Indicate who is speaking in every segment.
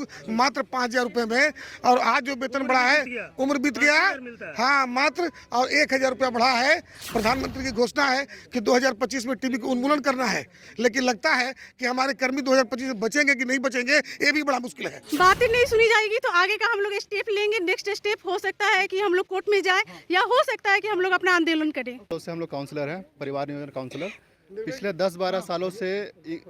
Speaker 1: लोग मात्र 5,000 रुपये में, और आज जो वेतन बढ़ा है, उम्र बीत गया है, हाँ मात्र, और 1,000 रुपया बढ़ा है। प्रधानमंत्री की घोषणा है कि 2025 में टीबी को उन्मूलन करना है, लेकिन लगता है कि हमारे कर्मी 2025 में बचेंगे कि नहीं बचेंगे, ये भी बड़ा मुश्किल है।
Speaker 2: बातें नहीं सुनी जाएगी तो आगे का हम लोग स्टेप लेंगे। नेक्स्ट स्टेप हो सकता है कि हम लोग कोर्ट में जाए, या हो सकता है कि हम लोग अपना आंदोलन करें।
Speaker 3: से हम लोग काउंसलर हैं, परिवार नियोजन काउंसलर। पिछले 10-12 सालों से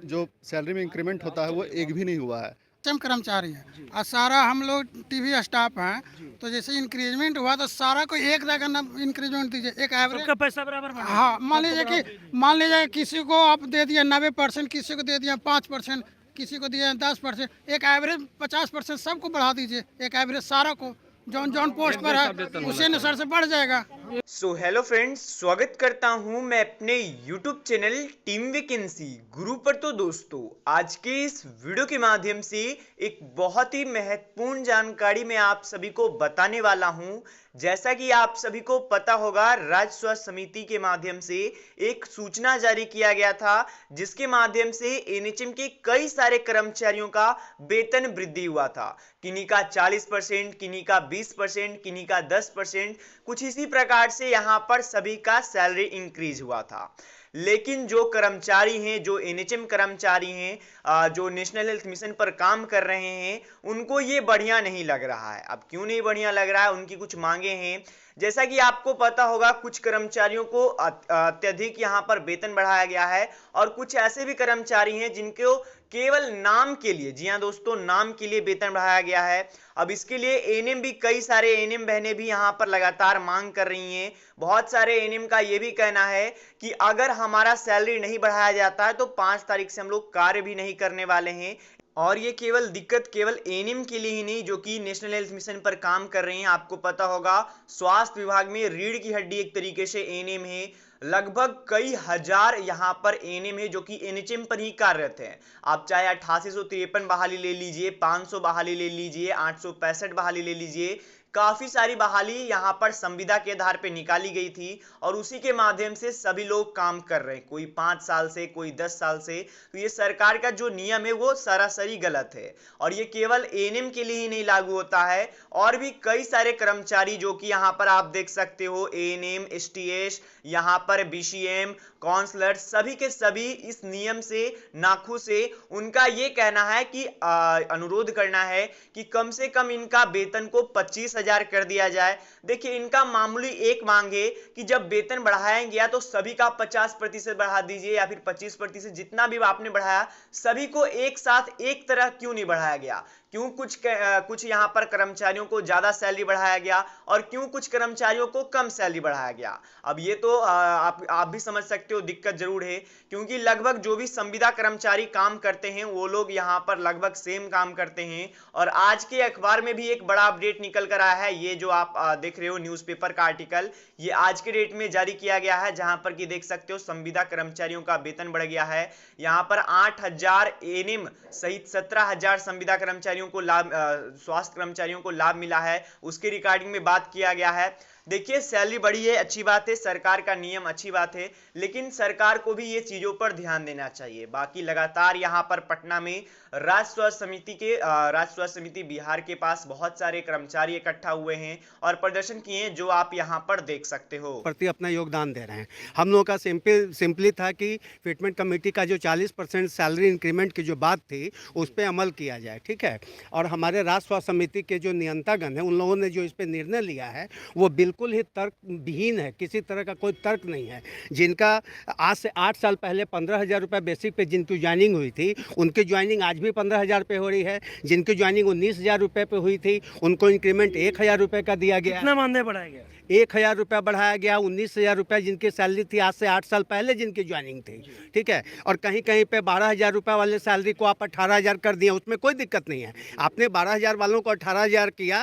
Speaker 3: जो सैलरी में इंक्रीमेंट होता है वो एक भी नहीं हुआ है।
Speaker 4: कर्मचारी हैं और सारा हम लोग टीवी स्टाफ हैं, तो जैसे इंक्रीजमेंट हुआ तो सारा को एक जगह ना इंक्रीजमेंट दीजिए, एक एवरेज
Speaker 5: सबका पैसा बराबर।
Speaker 4: हाँ, मान लीजिए किसी को आप दे दिए 90%, किसी को दे दिया 5%, किसी को दिया 10%, एक एवरेज 50% सबको बढ़ा दीजिए। एक एवरेज सारा को जौन जौन पोस्ट पर है उसी अनुसार से बढ़ जाएगा।
Speaker 6: सो हेलो फ्रेंड्स, स्वागत करता हूं मैं अपने यूट्यूब चैनल टीम वैकेंसी गुरु पर। तो दोस्तों, आज के इस वीडियो के माध्यम से एक बहुत ही महत्वपूर्ण जानकारी मैं आप सभी को बताने वाला हूं। जैसा कि आप सभी को पता होगा, राज्य स्वास्थ्य समिति के माध्यम से एक सूचना जारी किया गया था, जिसके माध्यम से एनएचएम के कई सारे कर्मचारियों का वेतन वृद्धि हुआ था। किन्हीं का 40%, किन्हीं का 20%, किन्हीं का 10%, कुछ इसी प्रकार से यहां पर सभी का सैलरी इंक्रीज हुआ था। लेकिन जो कर्मचारी हैं, जो एनएचएम कर्मचारी हैं, जो नेशनल हेल्थ मिशन पर काम कर रहे हैं, उनको ये बढ़िया नहीं लग रहा है। अब क्यों नहीं बढ़िया लग रहा है? उनकी कुछ मांगे हैं। जैसा कि आपको पता होगा, कुछ कर्मचारियों को अत्यधिक यहाँ पर वेतन बढ़ाया गया है, और कुछ ऐसे भी कर्मचारी हैं जिनको केवल नाम के लिए, जी हाँ दोस्तों, नाम के लिए वेतन बढ़ाया गया है। अब इसके लिए एएनएम भी, कई सारे एएनएम बहनें भी यहाँ पर लगातार मांग कर रही हैं। बहुत सारे एएनएम का ये भी कहना है कि अगर हमारा सैलरी नहीं बढ़ाया जाता है तो 5 तारीख से हम लोग कार्य भी नहीं करने वाले हैं। और ये केवल दिक्कत केवल एएनएम के लिए ही नहीं, जो कि नेशनल हेल्थ मिशन पर काम कर रहे हैं। आपको पता होगा, स्वास्थ्य विभाग में रीढ़ की हड्डी एक तरीके से एएनएम है। लगभग कई हजार यहाँ पर एएनएम है जो कि एनएचएम पर ही कार्यरत हैं। आप चाहे 8853 बहाली ले लीजिए, 500 बहाली ले लीजिए, 865 बहाली ले लीजिए, काफी सारी बहाली यहाँ पर संविदा के आधार पे निकाली गई थी, और उसी के माध्यम से सभी लोग काम कर रहे हैं। कोई 5 साल से, कोई 10 साल से। तो ये सरकार का जो नियम है वो सरासरी गलत है, और ये केवल एएनएम के लिए ही नहीं लागू होता है, और भी कई सारे कर्मचारी जो कि यहाँ पर आप देख सकते हो, एएनएम, एसटीएस, यहाँ पर बीसीएम, काउंसलर, सभी के सभी इस नियम से नाखुश है। उनका ये कहना है कि अनुरोध करना है कि कम से कम इनका वेतन को 25,000 कर दिया जाए। देखिए, इनका मामूली एक मांग है कि जब वेतन बढ़ाया गया तो सभी का 50% बढ़ा दीजिए, या फिर 25%, जितना भी आपने बढ़ाया सभी को एक साथ एक तरह क्यों नहीं बढ़ाया गया? क्यों कुछ यहाँ पर कर्मचारियों को ज्यादा सैलरी बढ़ाया गया, और क्यों कुछ कर्मचारियों को कम सैलरी बढ़ाया गया? अब ये तो आप भी समझ सकते हो, दिक्कत जरूर है, क्योंकि लगभग जो भी संविदा कर्मचारी काम करते हैं वो लोग यहाँ पर लगभग सेम काम करते हैं। और आज के अखबार में भी एक बड़ा अपडेट निकल कर आया है। ये जो आप देख रहे हो न्यूज़पेपर का आर्टिकल, ये आज के डेट में जारी किया गया है, जहां पर कि देख सकते हो संविदा कर्मचारियों का वेतन बढ़ गया है। यहाँ पर 8,000 एएनएम सहित 17,000 संविदा कर्मचारियों को लाभ, स्वास्थ्य कर्मचारियों को लाभ मिला है। उसके रिगार्डिंग में बात किया गया है। देखिए, सैलरी बढ़ी है, अच्छी बात है, सरकार का नियम अच्छी बात है, लेकिन सरकार को भी ये चीजों पर ध्यान देना चाहिए। बाकी लगातार यहाँ पर पटना में राज्य स्वास्थ्य समिति बिहार के पास बहुत सारे कर्मचारी इकट्ठा हुए हैं और प्रदर्शन किए हैं, जो आप यहाँ पर देख सकते हो।
Speaker 7: प्रति अपना योगदान दे रहे हैं। हम लोगों का सिंपली था कि फिटमेंट कमेटी का जो 40% सैलरी इंक्रीमेंट की जो बात थी उस पर अमल किया जाए, ठीक है। और हमारे राज्य स्वास्थ्य समिति के जो नियंतागण हैं, उन लोगों ने जो इस पर निर्णय लिया है वो बिल्कुल ही तर्क विहीन है, किसी तरह का कोई तर्क नहीं है। जिनका आज से 8 साल पहले 15,000 रुपये बेसिक पे जिनकी ज्वाइनिंग हुई थी, उनकी ज्वाइनिंग आज भी 15,000 पे हो रही है। जिनकी ज्वाइनिंग 19,000 रुपये पे हुई थी, उनको इंक्रीमेंट 1,000 रुपये का दिया गया।
Speaker 5: कितना मानदेय बढ़ाया गया?
Speaker 7: 1,000 रुपया बढ़ाया गया। 19,000 रुपये जिनकी सैलरी थी आज से 8 साल पहले जिनकी ज्वाइनिंग थी, ठीक है। और कहीं कहीं पे 12,000 रुपये वाले सैलरी को आप 18,000 कर दिए, उसमें कोई दिक्कत नहीं है। आपने 12,000 वालों को 18,000 किया,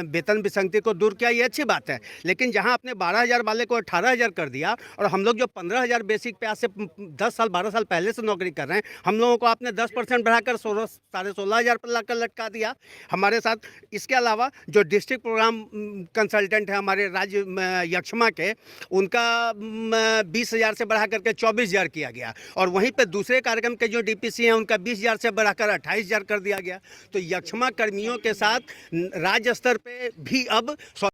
Speaker 7: वेतन विसंगति को दूर किया, ये अच्छी बात है। लेकिन जहां आपने 12,000 वाले को 18,000 कर दिया, और हम लोग जो 15,000 बेसिक पे आज से 10 साल 12 साल पहले से नौकरी कर रहे हैं, हम लोगों को आपने 10% बढ़ाकर 16,500 पर लाकर लटका दिया हमारे साथ। इसके अलावा जो डिस्ट्रिक्ट प्रोग्राम कंसल्टेंट है हमारे राज्य यक्षमा के, उनका 20,000 से बढ़ा करके 24,000 किया गया। और वहीं पे दूसरे कार्यक्रम के जो डीपीसी हैं उनका 20,000 से बढ़ाकर 28,000 कर दिया गया। तो यक्षमा कर्मियों के साथ राज्य स्तर पे भी अब